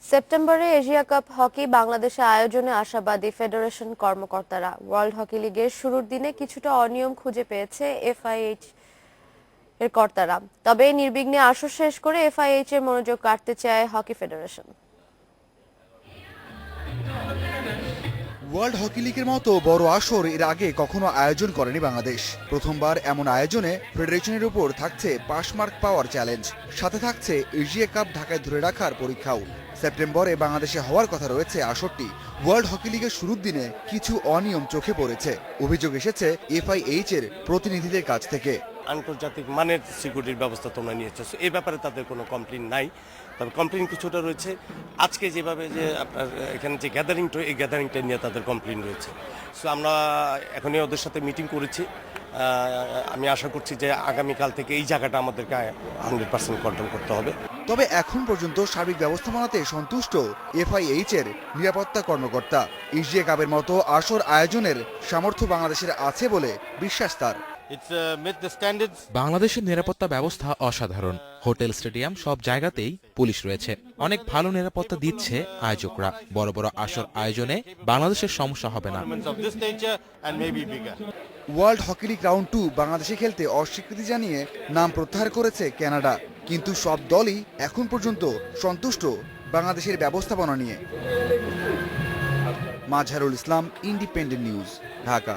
সেপ্টেম্বরে Asia cup hockey বাংলাদেশে আয়োজনে আশাবাদী ফেডারেশন কর্মকর্তারা। ওয়ার্ল্ড হকি লিগের শুরুর দিনে কিছুটা অনিয়ম খুঁজে পেয়েছে এফআইএইচ এর কর্তারা, তবে নির্বিঘ্নে আসর শেষ করে এফআইএইচ এর মনোযোগ কাটতে চায় হকি ফেডারেশন। ওয়ার্ল্ড হকি লিগের মতো বড় আসর এর আগে কখনো আয়োজন করেনি বাংলাদেশ। প্রথমবার এমন আয়োজনে ফেডারেশনের উপর থাকছে পাসমার্ক পাওয়ার চ্যালেঞ্জ, সাথে থাকছে এশিয়া কাপ ঢাকায় ধরে রাখার পরীক্ষাও। সেপ্টেম্বরে বাংলাদেশে হওয়ার কথা রয়েছে আসরটি। ওয়ার্ল্ড হকি লিগের শুরুর দিনে কিছু অনিয়ম চোখে পড়েছে, অভিযোগ এসেছে এফআইএইচ এর প্রতিনিধিদের কাছ থেকে। আন্তর্জাতিক মানের সিকিউরিটির ব্যবস্থা তোমরা নিয়েছো, এই ব্যাপারে তাদের কোনো কমপ্লেন নাই। তবে কমপ্লেন কিছুটা রয়েছে আজকে যেভাবে যে আপনার এখানে যে গ্যাদারিংটা, এই গ্যাদারিংটা নিয়ে তাদের কমপ্লেন রয়েছে। সো আমরা এখনই ওদের সাথে মিটিং করেছি। আমি আশা করছি যে আগামীকাল থেকে এই জায়গাটা আমাদেরকে 100% কন্ট্রোল করতে হবে। তবে এখন পর্যন্ত সার্বিক ব্যবস্থাপনাতে সন্তুষ্ট এফআইএইচ এর নিরাপত্তা কর্মকর্তা। এশিয়া কাপের মতো আসর আয়োজনের সামর্থ্য বাংলাদেশের আছে বলে বিশ্বাস তার। বাংলাদেশের নিরাপত্তা ব্যবস্থা অসাধারণ। হোটেল, স্টেডিয়াম সব জায়গাতেই পুলিশ রয়েছে। অনেক ভালো নিরাপত্তা দিচ্ছে আয়োজকরা। বড় বড় আসর আয়োজনে বাংলাদেশের সমস্যা হবে না। ওয়ার্ল্ড হকি লিগ রাউন্ড 2 বাংলাদেশে খেলতে অস্বীকৃতি জানিয়ে নাম প্রত্যাহার করেছে কানাডা, কিন্তু সব দলই এখন পর্যন্ত সন্তুষ্ট বাংলাদেশের ব্যবস্থাপনা নিয়ে। Mazharul Islam, independent news, Dhaka.